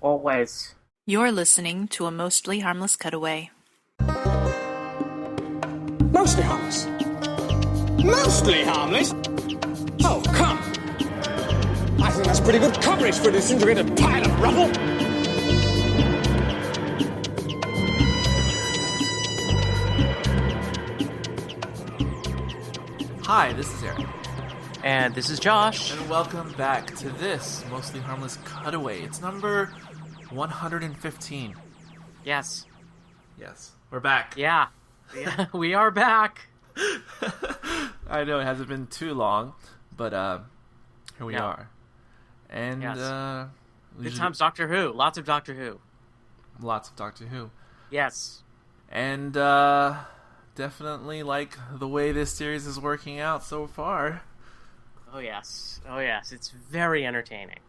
Always. You're listening to a mostly harmless cutaway. Mostly harmless. Mostly harmless? Oh, come. I think that's pretty good coverage for a disintegrated pile of rubble. Hi, this is Eric. And this is Josh. And welcome back to this Mostly Harmless Cutaway. It's number 115. Yes. Yes, we're back. Yeah, we are back. I know it hasn't been too long, but here we are. And yes. Good times Doctor Who. Lots of Doctor Who. Lots of Doctor Who. Yes. And definitely like the way this series is working out so far. Oh yes. It's very entertaining.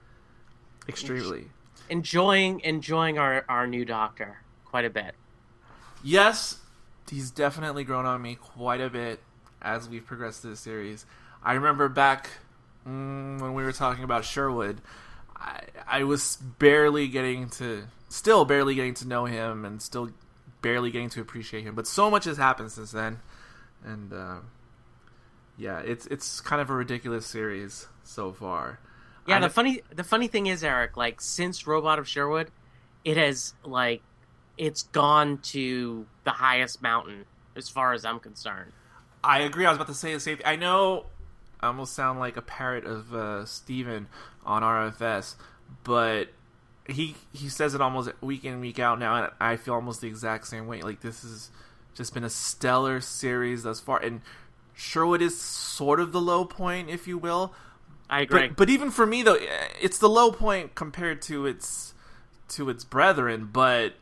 Extremely. Enjoying our new Doctor quite a bit. Yes, he's definitely grown on me quite a bit as we've progressed through the series. I remember back when we were talking about Sherwood, I was still barely getting to know him and still barely getting to appreciate him. But so much has happened since then, and it's kind of a ridiculous series so far. Yeah, the funny thing is, Eric, like since Robot of Sherwood, it has it's gone to the highest mountain as far as I'm concerned. I agree. I was about to say the same thing. I know I almost sound like a parrot of Steven on RFS, but he says it almost week in, week out now, and I feel almost the exact same way. Like, this has just been a stellar series thus far, and Sherwood is sort of the low point, if you will. I agree. But even for me, though, it's the low point compared to its brethren, but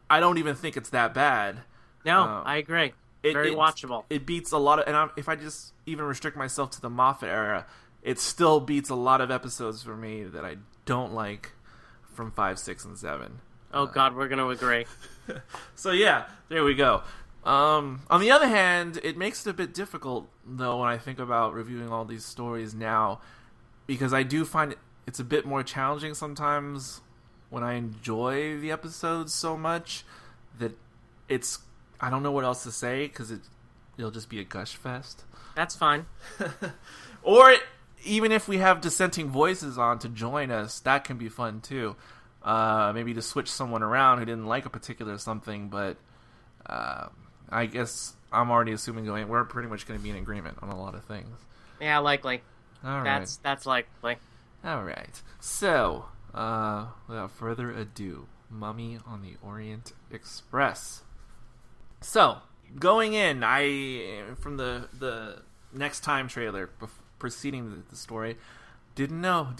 I don't even think it's that bad. No, I agree. Very watchable. It beats a lot of, and if I just even restrict myself to the Moffat era, it still beats a lot of episodes for me that I don't like from 5, 6, and 7. Oh God, we're gonna agree. So yeah, there we go. On the other hand, it makes it a bit difficult though when I think about reviewing all these stories now, because I do find it's a bit more challenging sometimes when I enjoy the episodes so much that I don't know what else to say because it'll just be a gush fest. That's fine. Or even if we have dissenting voices on to join us, that can be fun too. Maybe to switch someone around who didn't like a particular something, but I guess I'm already assuming we're pretty much going to be in agreement on a lot of things. Yeah, likely. All right. That's likely. All right. So, without further ado, Mummy on the Orient Express. So, going in, from the Next Time trailer preceding the story, didn't know.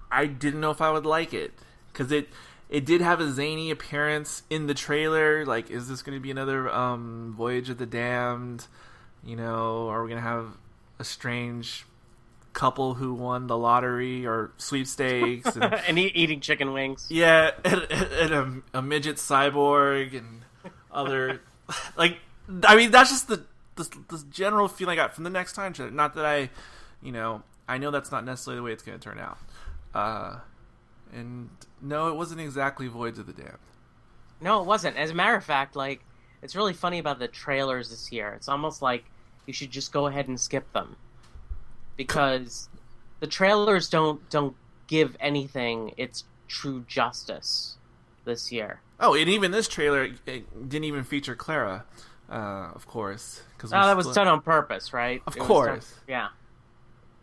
I didn't know if I would like it because it did have a zany appearance in the trailer. Like, is this going to be another Voyage of the Damned? You know, are we going to have a strange couple who won the lottery or sweepstakes and eating chicken wings? Yeah, and a midget cyborg and other like. I mean, that's just the general feeling I got from the Next Time trailer. Not that I know that's not necessarily the way it's going to turn out. And no, it wasn't exactly Voyage of the Damned. No, it wasn't. As a matter of fact, like, it's really funny about the trailers this year. It's almost like you should just go ahead and skip them. Because the trailers don't give anything its true justice this year. Oh, and even this trailer, it didn't even feature Clara, of course. That was done on purpose, right? Of course. Yeah.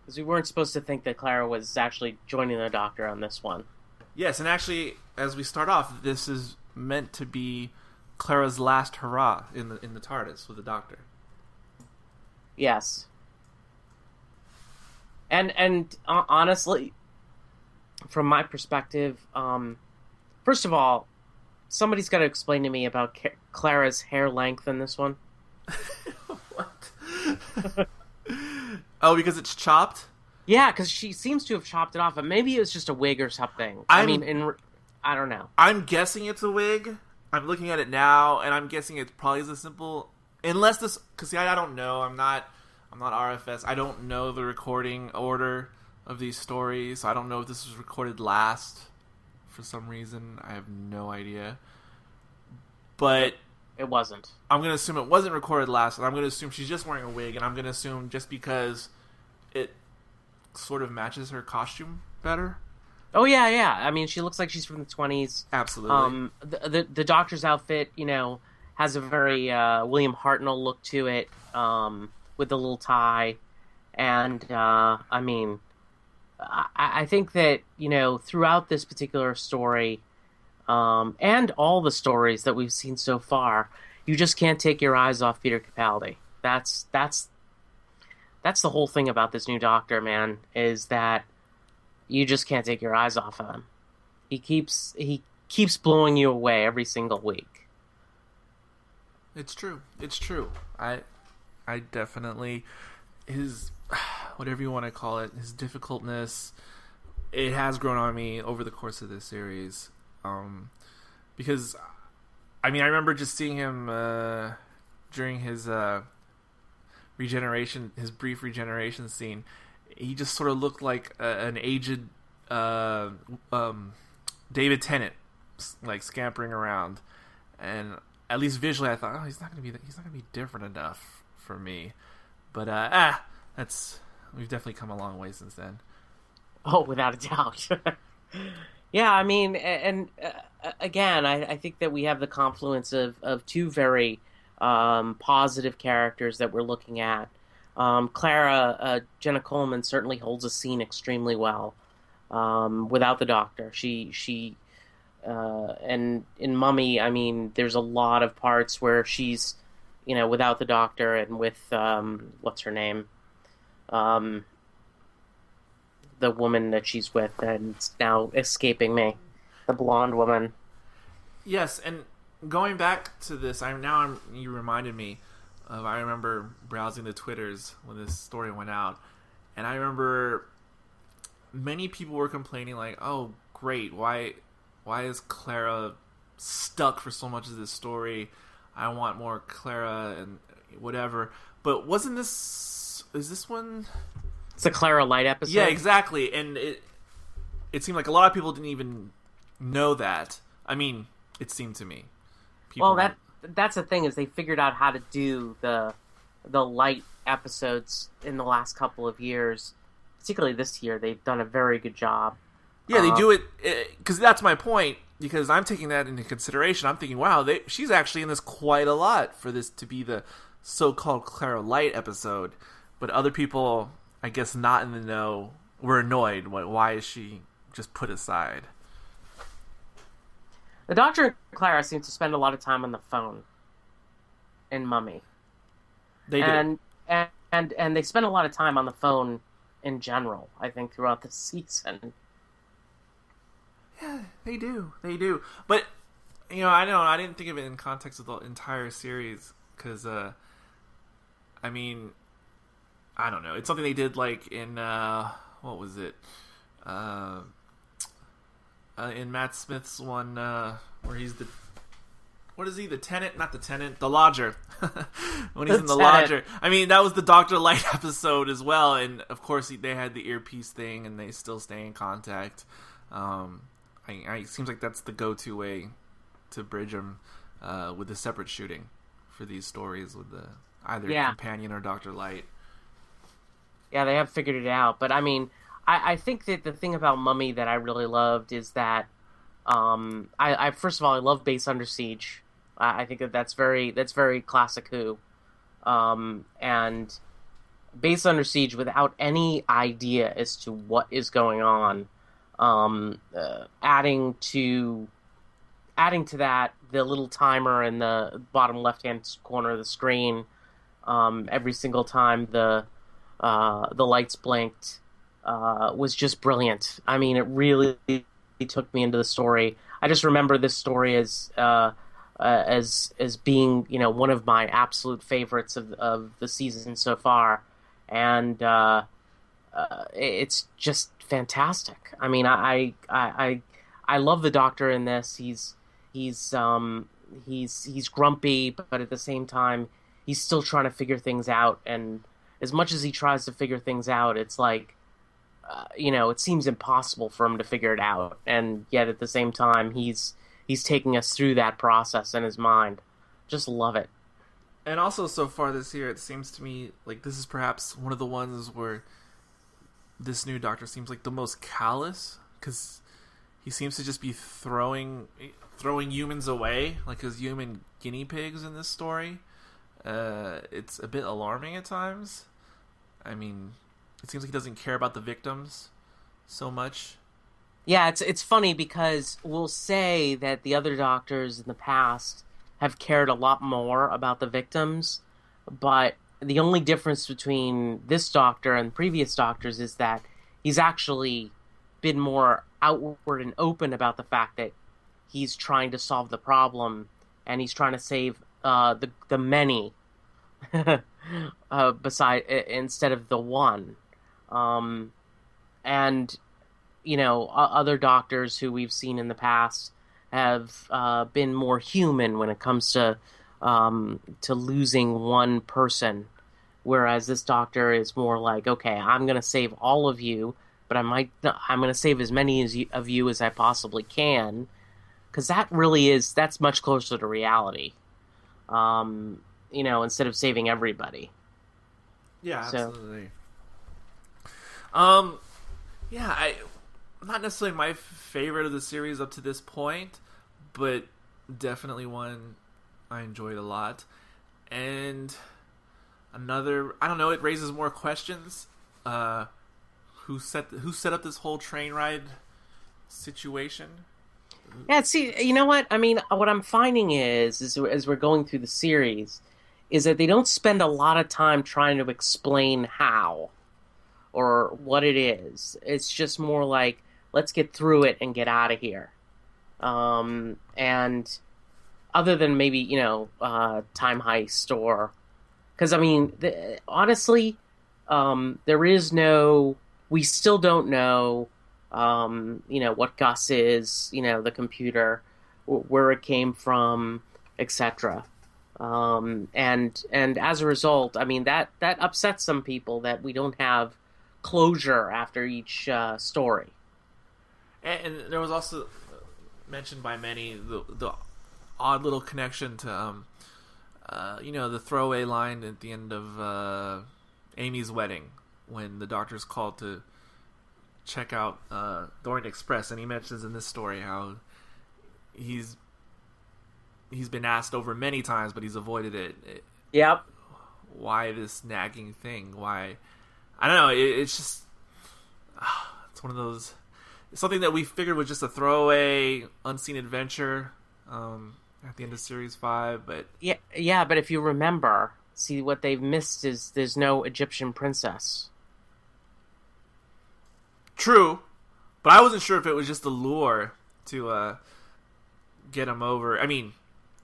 Because we weren't supposed to think that Clara was actually joining the Doctor on this one. Yes, and actually, as we start off, this is meant to be Clara's last hurrah in the TARDIS with the Doctor. Yes. And honestly, from my perspective, first of all, somebody's got to explain to me about Clara's hair length in this one. What? Oh, because it's chopped? Yeah, because she seems to have chopped it off, but maybe it was just a wig or something. I don't know. I'm guessing it's a wig. I'm looking at it now, and I'm guessing it's probably as simple. Unless this, because see, I don't know. I'm not RFS. I don't know the recording order of these stories. So I don't know if this was recorded last for some reason. I have no idea. But it wasn't. I'm going to assume it wasn't recorded last, and I'm going to assume she's just wearing a wig, and I'm going to assume just because it sort of matches her costume better. Oh, yeah. I mean, she looks like she's from the 20s. Absolutely. The doctor's outfit, has a very William Hartnell look to it, with the little tie. And, I mean, I think that, throughout this particular story, and all the stories that we've seen so far, you just can't take your eyes off Peter Capaldi. That's the whole thing about this new Doctor, man, is that you just can't take your eyes off of him. He keeps blowing you away every single week. It's true. I definitely, his, whatever you want to call it, his difficultness, it has grown on me over the course of this series. Because, I mean, I remember just seeing him during his regeneration, his brief regeneration scene. He just sort of looked like an aged David Tennant, like scampering around. And at least visually, I thought, he's not gonna be different enough for me. But we've definitely come a long way since then. Oh, without a doubt. Yeah, I mean, and again, I think that we have the confluence of two very positive characters that we're looking at. Clara, Jenna Coleman, certainly holds a scene extremely well without the Doctor. She and in Mummy, I mean, there's a lot of parts where she's, without the Doctor and with what's her name, the woman that she's with, and it's now escaping me, the blonde woman. Yes, and going back to this, you reminded me of, I remember browsing the Twitters when this story went out, and I remember many people were complaining like, "Oh, great, why is Clara stuck for so much of this story? I want more Clara and whatever." But is this one? It's a Clara Light episode. Yeah, exactly, and it seemed like a lot of people didn't even know that. I mean, it seemed to me. That's the thing, is they figured out how to do the light episodes in the last couple of years. Particularly this year, they've done a very good job. Yeah, they do it, because that's my point, because I'm taking that into consideration. I'm thinking, wow, she's actually in this quite a lot for this to be the so-called Clara Light episode. But other people, I guess not in the know, were annoyed. Why is she just put aside? The Doctor and Clara seem to spend a lot of time on the phone in Mummy. They do. And they spend a lot of time on the phone in general, I think, throughout the season. Yeah, they do. But, I didn't think of it in context of the entire series, because, I mean, I don't know. It's something they did, like, in, what was it? In Matt Smith's one, where he's what is he? The tenant? Not the tenant. The lodger. When he's in the lodger. I mean, that was the Dr. Light episode as well. And, of course, they had the earpiece thing, and they still stay in contact. It seems like that's the go-to way to bridge them with the separate shooting for these stories with either Companion or Dr. Light. Yeah, they have figured it out. But, I mean, I think that the thing about Mummy that I really loved is that I first of all, I love Base Under Siege. I think that's very classic Who. And Base Under Siege, without any idea as to what is going on, adding to that the little timer in the bottom left-hand corner of the screen, every single time the lights blinked, was just brilliant. I mean, it really took me into the story. I just remember this story as being, one of my absolute favorites of the season so far, and it's just fantastic. I mean, I love the Doctor in this. He's grumpy, but at the same time, he's still trying to figure things out. And as much as he tries to figure things out, it's like it seems impossible for him to figure it out, and yet at the same time, he's taking us through that process in his mind. Just love it. And also, so far this year, it seems to me like this is perhaps one of the ones where this new Doctor seems like the most callous, because he seems to just be throwing humans away like his human guinea pigs in this story. It's a bit alarming at times. I mean, it seems like he doesn't care about the victims so much. Yeah, it's funny because we'll say that the other Doctors in the past have cared a lot more about the victims, but the only difference between this Doctor and previous Doctors is that he's actually been more outward and open about the fact that he's trying to solve the problem and he's trying to save the many instead of the one. And other Doctors who we've seen in the past have been more human when it comes to losing one person, whereas this Doctor is more like, okay, I'm going to save all of you, but I'm going to save as many of you as I possibly can, because that's much closer to reality. Instead of saving everybody. Yeah, absolutely. Not necessarily my favorite of the series up to this point, but definitely one I enjoyed a lot. And another, I don't know, it raises more questions. Who set up this whole train ride situation? Yeah, see, you know what? I mean, what I'm finding is as we're going through the series, is that they don't spend a lot of time trying to explain how or what it is. It's just more like, let's get through it and get out of here. And other than maybe, Time Heist or... Because, I mean, honestly, we still don't know, what Gus is, the computer, where it came from, etc. And as a result, I mean, that upsets some people that we don't have closure after each story. And there was also mentioned by many the odd little connection to the throwaway line at the end of Amy's wedding when the Doctor's called to check out the Orient Express, and he mentions in this story how he's been asked over many times, but he's avoided it. Yep. Why this nagging thing? Why? I don't know. It's just it's one of those. Something that we figured was just a throwaway, unseen adventure at the end of Series 5, but... Yeah, but if you remember, see, what they've missed is there's no Egyptian princess. True, but I wasn't sure if it was just a lure to get him over. I mean,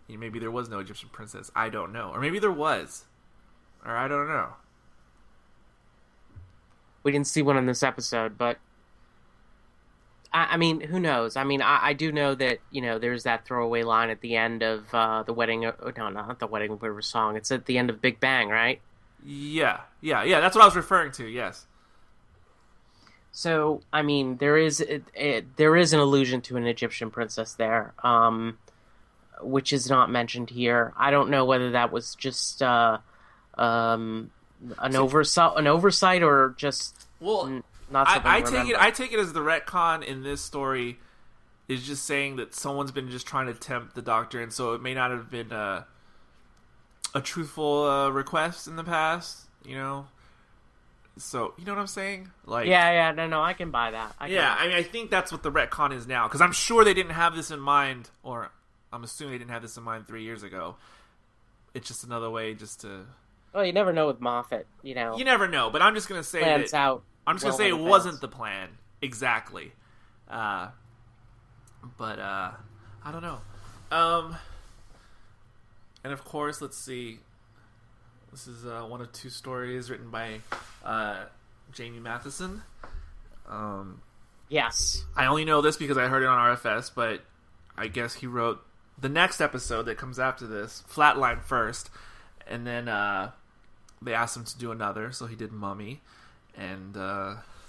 maybe there was no Egyptian princess. I don't know. Or maybe there was. Or I don't know. We didn't see one in this episode, but... I mean, who knows? I mean, I do know that, there's that throwaway line at the end of the wedding... No, not the Wedding River Song. It's at the end of Big Bang, right? Yeah. That's what I was referring to, yes. So, I mean, there is an allusion to an Egyptian princess there, which is not mentioned here. I don't know whether that was just an oversight or just... Well... Not I take it as the retcon in this story is just saying that someone's been just trying to tempt the Doctor, and so it may not have been a truthful request in the past, So, you know what I'm saying? Like, yeah, no, I can buy that. I mean, I think that's what the retcon is now, because I'm sure they didn't have this in mind, or I'm assuming they didn't have this in mind 3 years ago. It's just another way just to... Well, you never know with Moffat, You never know, but I'm just going to say plans that... out. I'm just going to say it wasn't the plan. Exactly. But, I don't know. And of course, let's see. This is one of two stories written by Jamie Matheson. Yes. I only know this because I heard it on RFS, but I guess he wrote the next episode that comes after this, Flatline first, and then they asked him to do another, so he did Mummy. And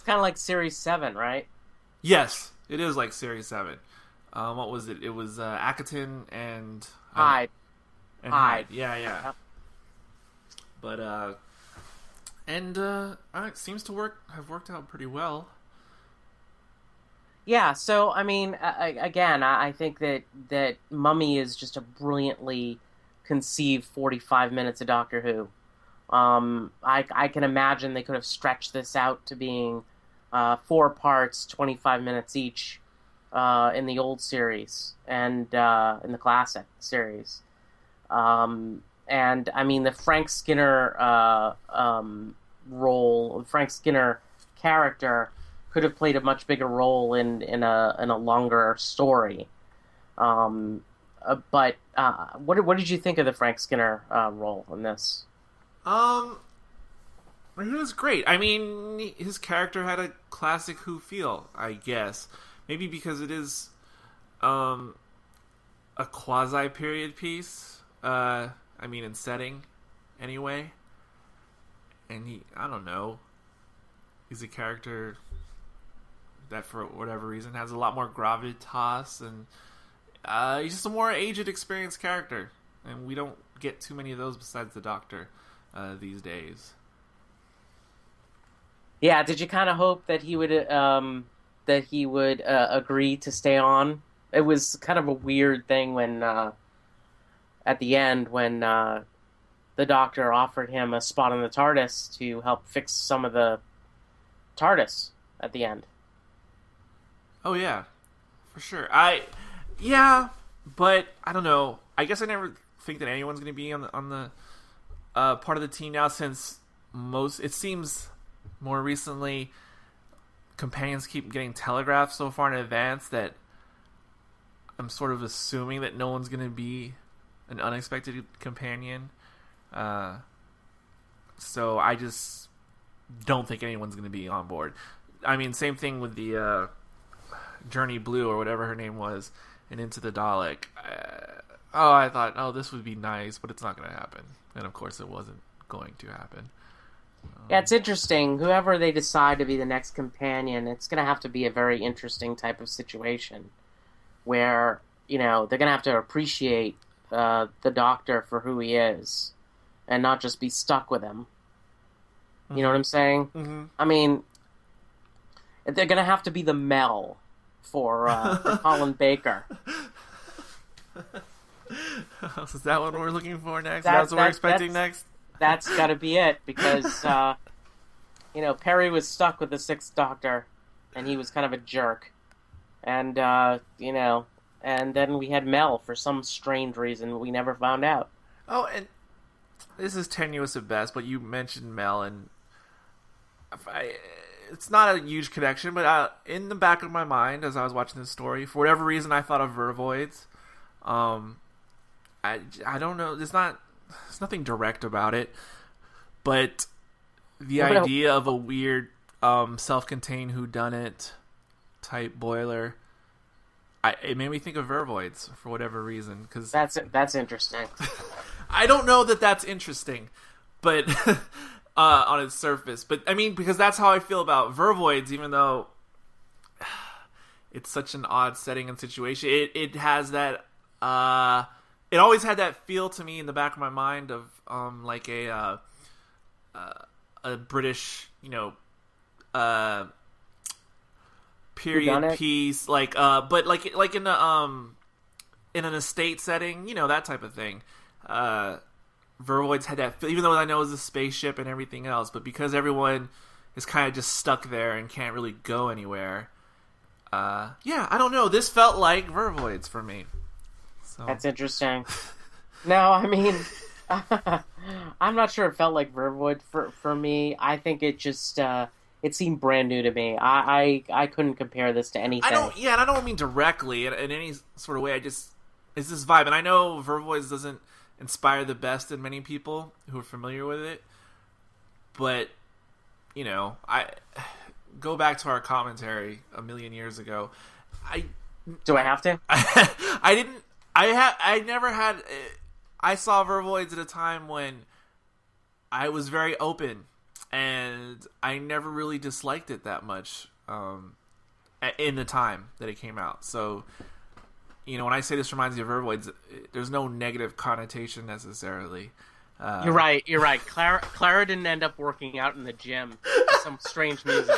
kind of like Series 7, right? Yes, it is like Series 7. What was it? It was Akaton and Hyde. Hyde. Yeah. But it seems to have worked out pretty well. Yeah, so I mean, again, I think that Mummy is just a brilliantly conceived 45 minutes of Doctor Who. I can imagine they could have stretched this out to being 4 parts, 25 minutes each, in the old series and in the classic series. And I mean, the Frank Skinner Frank Skinner character could have played a much bigger role in a longer story. But what did you think of the Frank Skinner role in this? He was great. I mean, his character had a classic Who feel, I guess. Maybe because it is a quasi-period piece. I mean, in setting, anyway. And I don't know. He's a character that, for whatever reason, has a lot more gravitas, and he's just a more aged, experienced character. And we don't get too many of those besides the Doctor these days. Yeah, did you kind of hope that he would agree to stay on? It was kind of a weird thing when at the end when the Doctor offered him a spot on the TARDIS to help fix some of the TARDIS at the end. Oh yeah, for sure. But I don't know. I guess I never think that anyone's going to be on the part of the team now, since it seems more recently companions keep getting telegraphed so far in advance that I'm sort of assuming that no one's going to be an unexpected companion. So I just don't think anyone's going to be on board. I mean, same thing with the Journey Blue or whatever her name was, and Into the Dalek. I thought, this would be nice, but it's not going to happen. And of course it wasn't going to happen. Yeah, it's interesting. Whoever they decide to be the next companion, it's going to have to be a very interesting type of situation where, they're going to have to appreciate the Doctor for who he is and not just be stuck with him. You know what I'm saying? Mm-hmm. I mean, they're going to have to be the Mel for Colin Baker. Is that what we're looking for next? That's what we're expecting next? That's got to be it, because, Perry was stuck with the Sixth Doctor, and he was kind of a jerk. And, and then we had Mel for some strange reason we never found out. Oh, and this is tenuous at best, but you mentioned Mel, and it's not a huge connection, but in the back of my mind, as I was watching this story, for whatever reason, I thought of Vervoids. I don't know. There's nothing direct about it, but the idea of a weird self-contained whodunit type boiler, it made me think of Vervoids for whatever reason. Cause that's interesting. I don't know that that's interesting, but on its surface. But I mean, because that's how I feel about Vervoids, even though it's such an odd setting and situation. It has that. It always had that feel to me in the back of my mind of like a British, period piece, but like in an estate setting, that type of thing. Vervoids had that feel, even though I know it's a spaceship and everything else, but because everyone is kind of just stuck there and can't really go anywhere. I don't know. This felt like Vervoids for me. So. That's interesting. No, I mean, I'm not sure it felt like Vervoid for me. I think it just it seemed brand new to me. I couldn't compare this to anything. And I don't mean directly in any sort of way. It's this vibe, and I know Vervoids doesn't inspire the best in many people who are familiar with it, but I go back to our commentary a million years ago. Do I have to? I didn't. I never had. I saw Vervoids at a time when I was very open and I never really disliked it that much in the time that it came out. So, when I say this reminds me of Vervoids, there's no negative connotation necessarily. You're right. Clara didn't end up working out in the gym to some strange music.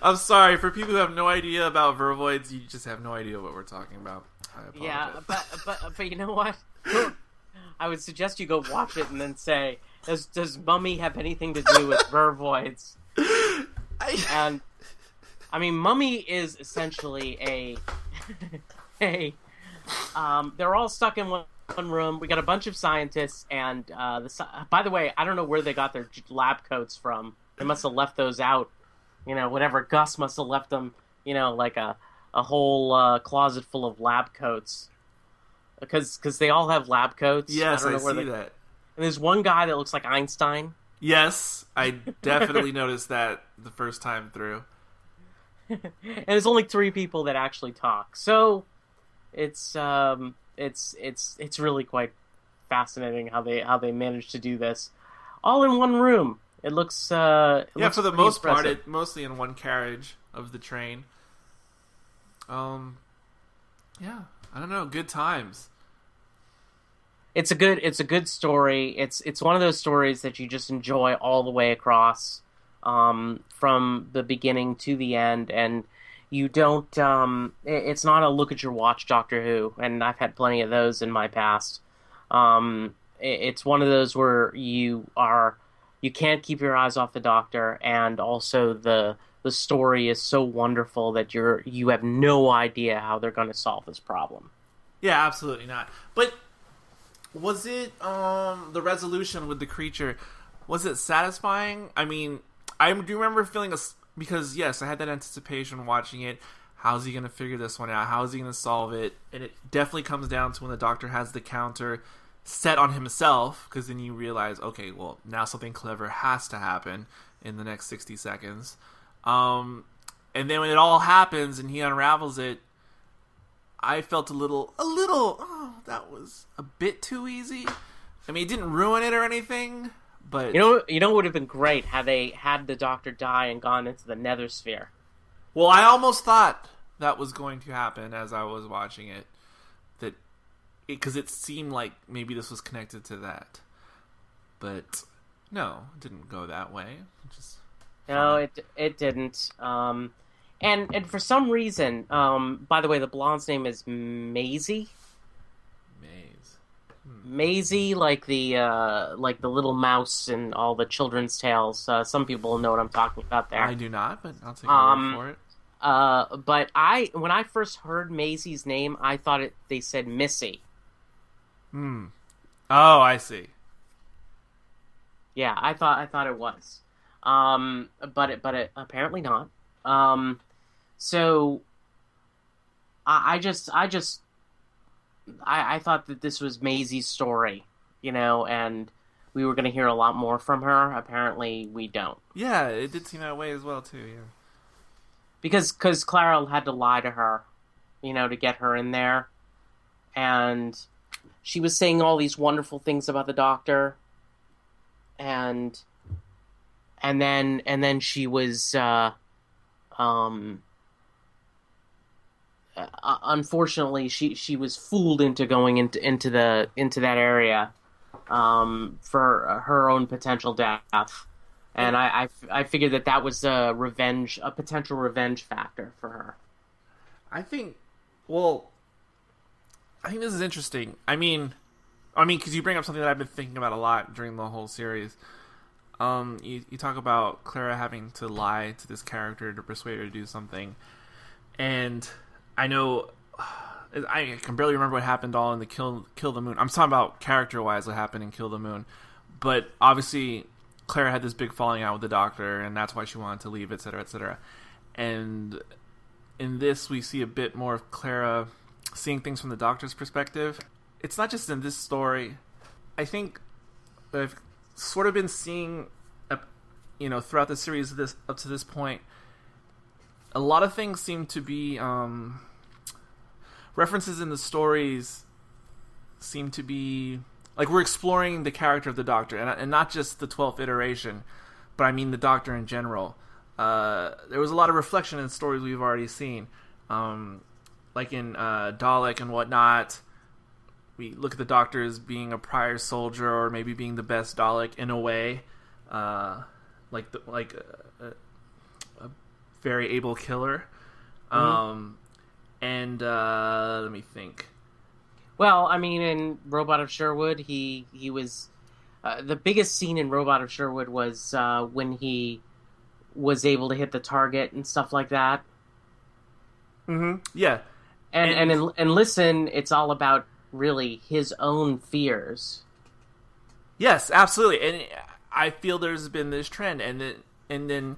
I'm sorry for people who have no idea about Vervoids. You just have no idea what we're talking about. I apologize. Yeah, but you know what? I would suggest you go watch it and then say, does Mummy have anything to do with Vervoids? And I mean, Mummy is essentially they're all stuck in one room. We got a bunch of scientists, and by the way, I don't know where they got their lab coats from. They must have left those out. Whatever Gus must have left them. Like a whole closet full of lab coats, because they all have lab coats. Yes, I see that. And there's one guy that looks like Einstein. Yes, I definitely noticed that the first time through. And there's only 3 people that actually talk, so it's really quite fascinating how they managed to do this all in one room. It looks for the most part, it mostly in one carriage of the train. I don't know, good times. It's a good story. It's one of those stories that you just enjoy all the way across. From the beginning to the end, and you don't it's not a look at your watch Doctor Who, and I've had plenty of those in my past. It's one of those where you can't keep your eyes off the Doctor, and also the story is so wonderful that you have no idea how they're going to solve this problem. Yeah, absolutely not. But was it the resolution with the creature, was it satisfying? I mean, I do remember feeling because yes, I had that anticipation watching it. How's he going to figure this one out? How is he going to solve it? And it definitely comes down to when the Doctor has the counter set on himself, because then you realize, okay, well, now something clever has to happen in the next 60 seconds. And then when it all happens and he unravels it, I felt a little, that was a bit too easy. I mean, it didn't ruin it or anything. But you know what would have been great had they had the Doctor die and gone into the Nether Sphere. Well, I almost thought that was going to happen as I was watching it, because it seemed like maybe this was connected to that, but no, it didn't go that way. It didn't. And for some reason, by the way, the blonde's name is Maisie. Maisie, like the little mouse in all the children's tales. Some people know what I'm talking about there. I do not, but I'll take your word for it. But when I first heard Maisie's name, I thought they said Missy. Oh, I see. Yeah, I thought it was. But it apparently not. So I thought that this was Maisie's story, and we were going to hear a lot more from her. Apparently, we don't. Yeah, it did seem that way as well, too, yeah. Because Clara had to lie to her, to get her in there. And she was saying all these wonderful things about the Doctor. And then she was, unfortunately, she was fooled into going into that area for her own potential death, and I figured that was a potential revenge factor for her. I think this is interesting. I mean, because you bring up something that I've been thinking about a lot during the whole series. You talk about Clara having to lie to this character to persuade her to do something, and I know I can barely remember what happened all in the Kill the Moon. I'm talking about character-wise what happened in Kill the Moon. But obviously, Clara had this big falling out with the Doctor, and that's why she wanted to leave, etc., etc. And in this, we see a bit more of Clara seeing things from the Doctor's perspective. It's not just in this story. I think I've sort of been seeing, throughout the series up to this point, a lot of things seem to be references in the stories seem to be like we're exploring the character of the Doctor, and not just the 12th iteration, but I mean the Doctor in general. There was a lot of reflection in stories we've already seen, like in Dalek and whatnot. We look at the Doctor as being a prior soldier, or maybe being the best Dalek in a way, like a very able killer. And let me think. Well, I mean, in Robot of Sherwood, he was the biggest scene in Robot of Sherwood was when he was able to hit the target and stuff like that. Mm-hmm. Yeah, and Listen, it's all about really his own fears. Yes, absolutely, and I feel there's been this trend, and then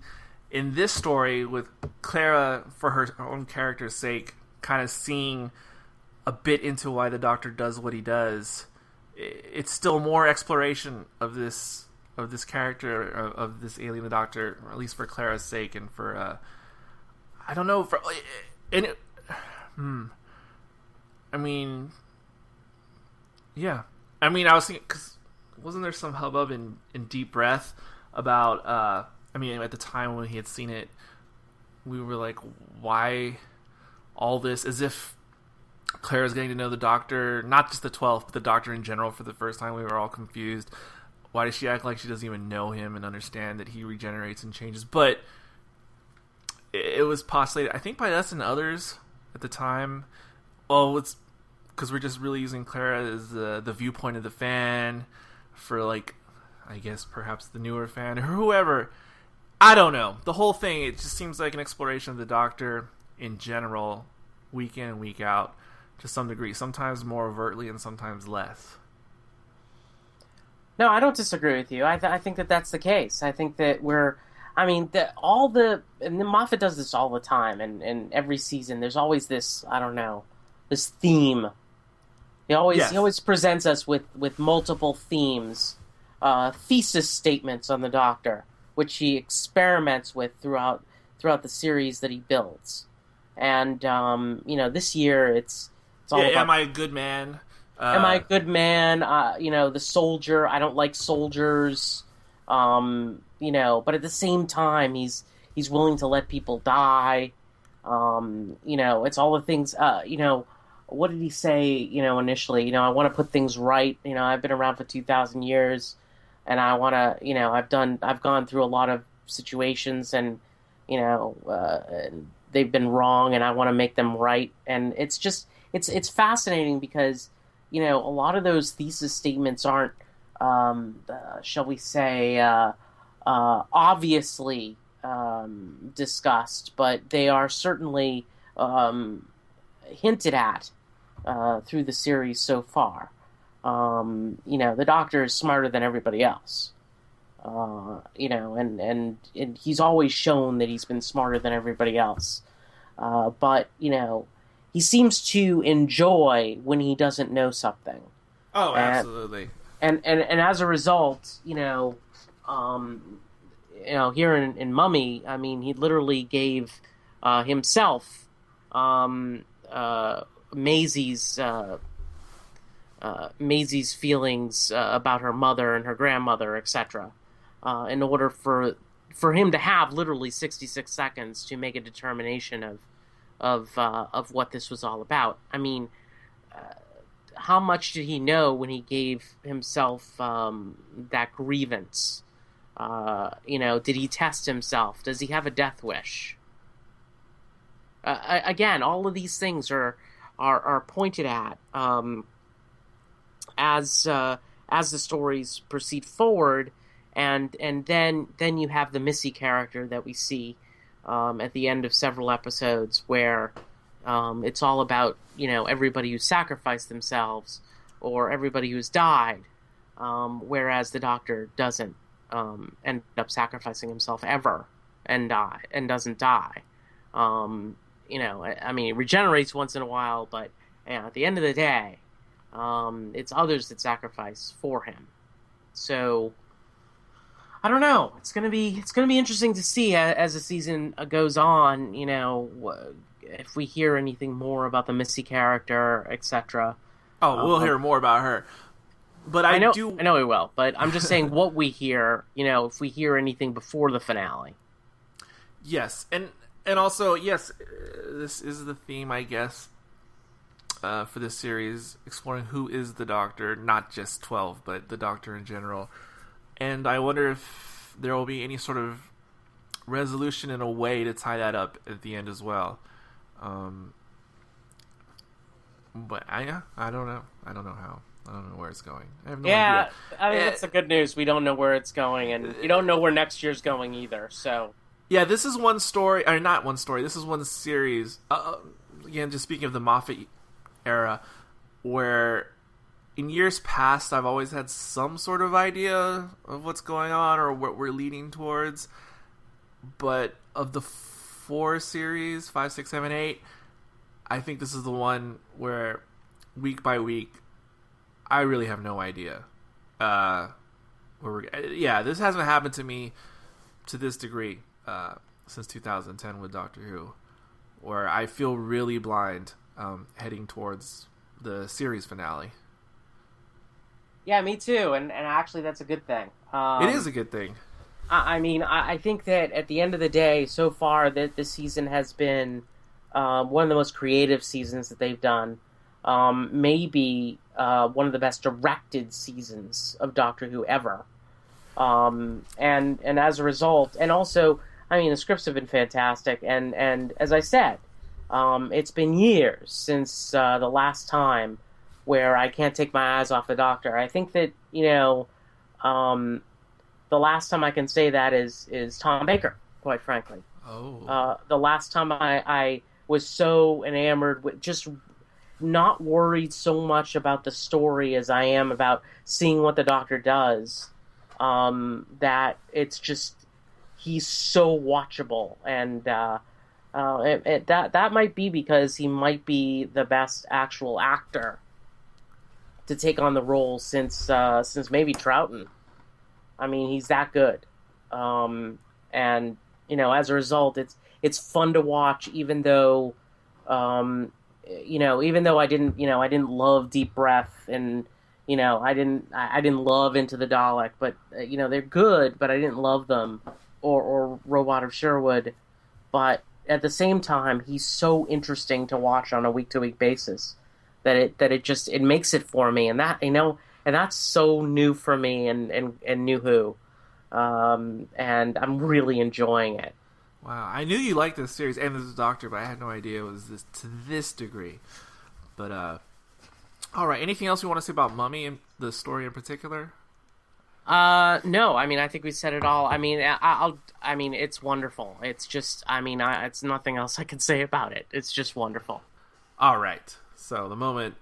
in this story with Clara, for her own character's sake, kind of seeing a bit into why the Doctor does what he does. It's still more exploration of this character, of this alien, the Doctor, or at least for Clara's sake, and for I don't know, I mean, yeah, I mean, I was thinking, because wasn't there some hubbub in Deep Breath about I mean, at the time when he had seen it, we were like, why all this? As if Clara's getting to know the Doctor, not just the 12th, but the Doctor in general for the first time. We were all confused. Why does she act like she doesn't even know him and understand that he regenerates and changes? But it was postulated, I think, by us and others at the time. Well, it's because we're just really using Clara as the viewpoint of the fan for, like, I guess perhaps the newer fan or whoever. I don't know. The whole thing, it just seems like an exploration of the Doctor in general, week in and week out, to some degree. Sometimes more overtly and sometimes less. No, I don't disagree with you. I think that that's the case. I think that and Moffat does this all the time, and every season there's always this, I don't know, this theme. He always presents us with multiple themes, thesis statements on the Doctor, which he experiments with throughout the series that he builds. And this year it's all about, am I a good man? Am I a good man? The soldier. I don't like soldiers. But at the same time, he's willing to let people die. It's all the things. What did he say? Initially, I want to put things right. I've been around for 2,000 years, and I want to. I've gone through a lot of situations, and they've been wrong, and I want to make them right. And it's just it's fascinating because a lot of those thesis statements aren't, shall we say, obviously discussed, but they are certainly hinted at through the series so far. The Doctor is smarter than everybody else. And he's always shown that he's been smarter than everybody else. But he seems to enjoy when he doesn't know something. Oh, absolutely. And as a result, here in Mummy, I mean, he literally gave himself Maisie's feelings about her mother and her grandmother, etc., in order for him to have literally 66 seconds to make a determination of what this was all about. I mean, how much did he know when he gave himself that grievance? Did he test himself? Does he have a death wish? Again, all of these things are pointed at as the stories proceed forward, and then you have the Missy character that we see at the end of several episodes, where it's all about everybody who sacrificed themselves or everybody who's died, whereas the Doctor doesn't end up sacrificing himself ever and doesn't die. I mean, he regenerates once in a while, but at the end of the day, it's others that sacrifice for him. So I don't know. It's gonna be interesting to see as the season goes on. If we hear anything more about the Missy character, etc. Oh, we'll hear more about her. But I know do. I know he will, but I'm just saying what we hear. If we hear anything before the finale. Yes, and also yes, this is the theme, I guess, for this series, exploring who is the Doctor, not just 12, but the Doctor in general. And I wonder if there will be any sort of resolution in a way to tie that up at the end as well. But I don't know. I don't know how. I don't know where it's going. I have no idea. I mean, that's the good news. We don't know where it's going, and you don't know where next year's going either. So yeah, this is one story, or not one story. This is one series. Again, just speaking of the Moffat era, where in years past I've always had some sort of idea of what's going on or what we're leading towards. But of the 4 series, 5, 6, 7, 8, I think this is the one where week by week I really have no idea. This hasn't happened to me to this degree since 2010 with Doctor Who, where I feel really blind heading towards the series finale. yeah, me too. And actually, that's a good thing. It is a good thing. I mean, I think that at the end of the day, so far, that this season has been one of the most creative seasons that they've done. Maybe one of the best directed seasons of Doctor Who ever. And as a result, and also, I mean, the scripts have been fantastic. And as I said, it's been years since the last time where I can't take my eyes off the Doctor. I think that, the last time I can say that is Tom Baker, quite frankly. Oh. The last time I was so enamored with, just not worried so much about the story as I am about seeing what the Doctor does, that it's just, he's so watchable. And that might be because he might be the best actual actor to take on the role since maybe Troughton. I mean, he's that good, and as a result, it's fun to watch. Even though, even though I didn't love Deep Breath, and I didn't love Into the Dalek, but they're good, but I didn't love them, or Robot of Sherwood. But at the same time, he's so interesting to watch on a week-to-week basis that it makes it for me, and that and that's so new for me and New Who. And I'm really enjoying it. Wow, I knew you liked this series and this Doctor, but I had no idea it was to this degree. But, all right, anything else you want to say about Mummy and the story in particular? No, I mean, I think we said it all. I mean, I mean, it's wonderful. It's just, it's nothing else I can say about it. It's just wonderful. All right, so the moment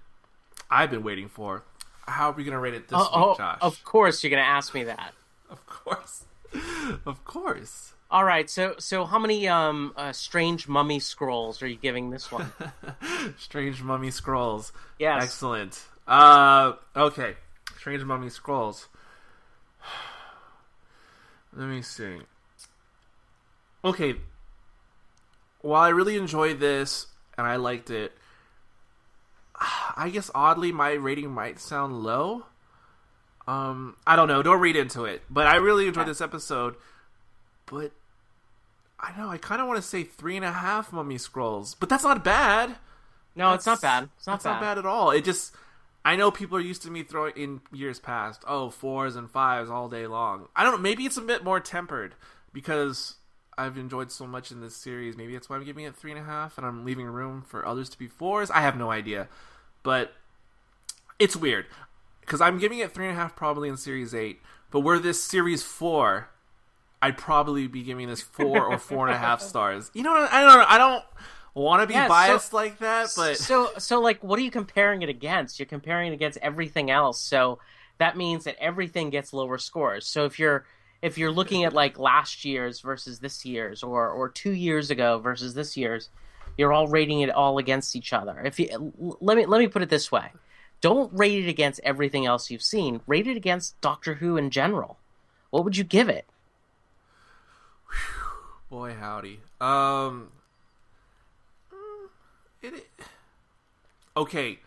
I've been waiting for. How are we going to rate it this week, Josh? Of course you're going to ask me that. Of course. Of course. All right, so how many strange mummy scrolls are you giving this one? Strange mummy scrolls. Yes. Excellent. Okay. Strange mummy scrolls. Let me see. Okay. While I really enjoyed this and I liked it, I guess oddly my rating might sound low. I don't know. Don't read into it. But I really enjoyed this episode. But I don't know. I kind of want to say 3.5 mummy scrolls. But that's not bad. No, it's not bad. It's not bad at all. It just, I know people are used to me throwing in years past, 4s and 5s all day long. I don't know. Maybe it's a bit more tempered because I've enjoyed so much in this series. Maybe that's why I'm giving it 3.5 and I'm leaving room for others to be 4s. I have no idea. But it's weird because I'm giving it 3.5 probably in Series 8. But were this Series 4, I'd probably be giving this 4 or 4.5 stars. You know what? I don't want to be biased like that, but so like, what are you comparing it against? You're comparing it against everything else, so that means that everything gets lower scores. So if you're looking at like last year's versus this year's, or 2 years ago versus this year's, you're all rating it all against each other. If you let me put it this way, don't rate it against everything else you've seen. Rate it against Doctor Who in general. What would you give it? Boy, howdy. Okay.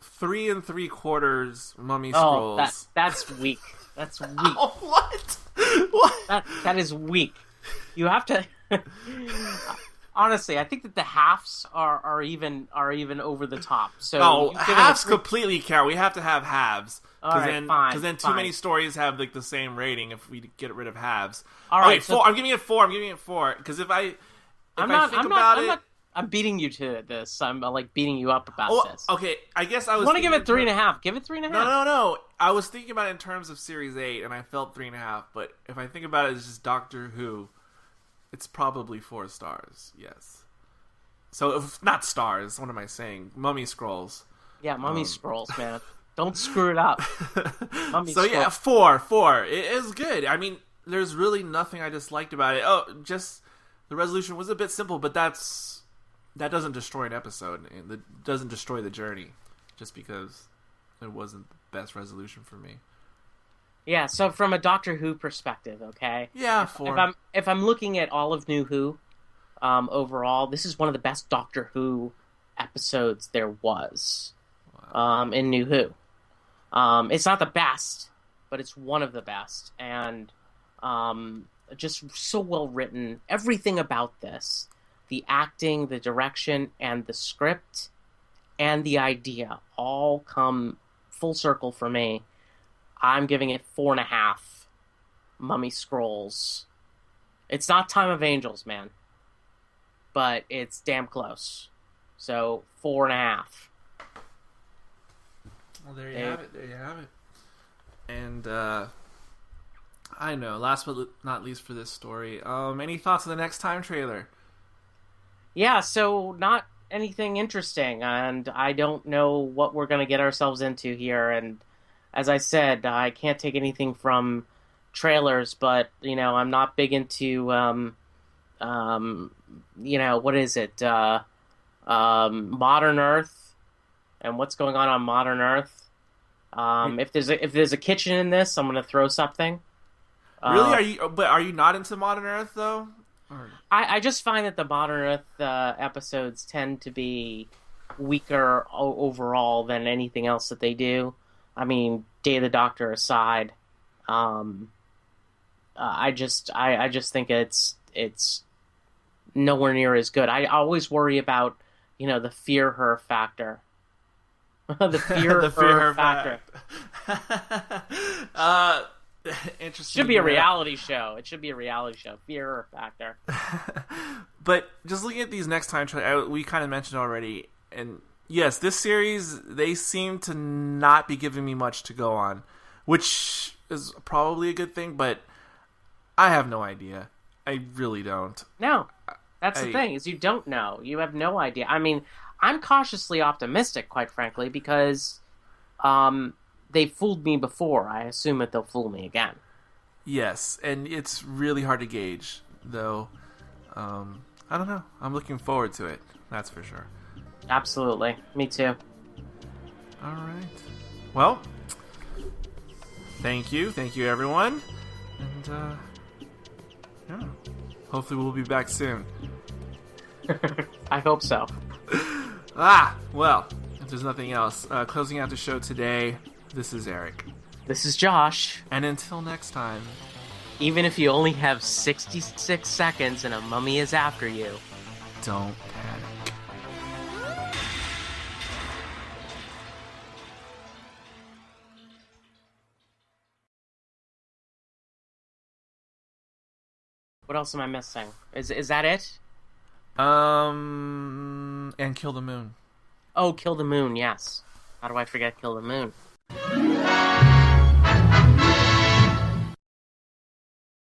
3 3/4 mummy Oh, scrolls. that's weak. That's weak. Oh, what? What? That is weak. You have to. Honestly, I think that the halves are even over the top. So No, you give it a halves 3. completely count. We have to have halves. All right, fine. Because then too many stories have like the same rating if we get rid of halves. All right, so 4. I'm giving it 4. Because if I I'm beating you to this. I'm like beating you up about this. Okay, I guess I was. You want to give it 3.5? Give it 3.5. No. I was thinking about it in terms of Series 8, and I felt 3.5. But if I think about it as just Doctor Who, it's probably 4 stars. Yes. So if not stars, what am I saying? Mummy scrolls. Yeah, mummy scrolls, man. Don't screw it up. Mummy so scrolls. yeah, 4. It is good. I mean, there's really nothing I disliked about it. Oh, just the resolution was a bit simple, but that doesn't destroy an episode. It doesn't destroy the journey just because it wasn't the best resolution for me. Yeah, so from a Doctor Who perspective, okay? Yeah, 4. If I'm looking at all of New Who, overall, this is one of the best Doctor Who episodes there was in New Who. It's not the best, but it's one of the best, and just so well written. Everything about this, the acting, the direction, and the script, and the idea all come full circle for me. I'm giving it 4.5 mummy scrolls. It's not Time of Angels, man, but it's damn close. So 4.5. Well, there you have it. And I know, last but not least for this story, any thoughts on the Next Time trailer? Yeah, so not anything interesting, and I don't know what we're going to get ourselves into here. And as I said, I can't take anything from trailers, but, I'm not big into, what is it? Modern Earth and what's going on Modern Earth. If there's a kitchen in this, I'm going to throw something. Really? Are you not into Modern Earth though? I just find that the Modern Earth episodes tend to be weaker overall than anything else that they do. I mean, Day of the Doctor aside, I just think it's nowhere near as good. I always worry about the fear her factor. The fear her factor. Interesting. Should be a reality show. It should be a reality show. Fear her factor. But just looking at these Next Time trailers, we kind of mentioned already, and yes, this series, they seem to not be giving me much to go on, which is probably a good thing, but I have no idea. I really don't. No, that's the thing, is you don't know. You have no idea. I mean, I'm cautiously optimistic, quite frankly, because they fooled me before. I assume that they'll fool me again. Yes, and it's really hard to gauge, though. I don't know. I'm looking forward to it. That's for sure. Absolutely. Me too. All right. Well, thank you. Thank you, everyone. And, yeah. Hopefully we'll be back soon. I hope so. Well, if there's nothing else, closing out the show today, this is Eric. This is Josh. And until next time... Even if you only have 66 seconds and a mummy is after you, don't panic. What else am I missing? Is that it? And Kill the Moon. Oh, Kill the Moon, yes. How do I forget Kill the Moon?